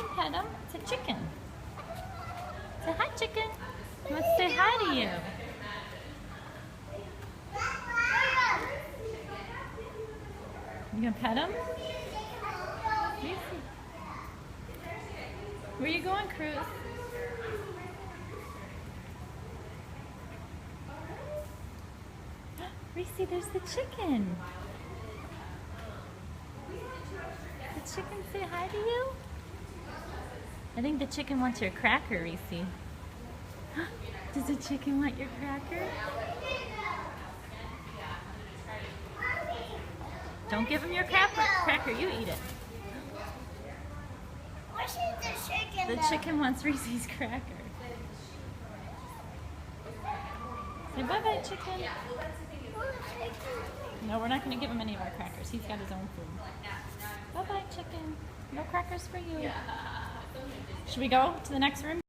can pet him. It's a chicken. Say hi, chicken. Let's say hi to you. You gonna pet him? Where you going, Cruz? Reese, there's the chicken. The chicken say hi to you? I think the chicken wants your cracker, Reese. Does the chicken want your cracker? Don't give him your cracker, you eat it. The chicken wants Reese's cracker. Say bye-bye, chicken. No, we're not going to give him any of our crackers. He's got his own food. Bye-bye, chicken. No crackers for you. Should we go to the next room?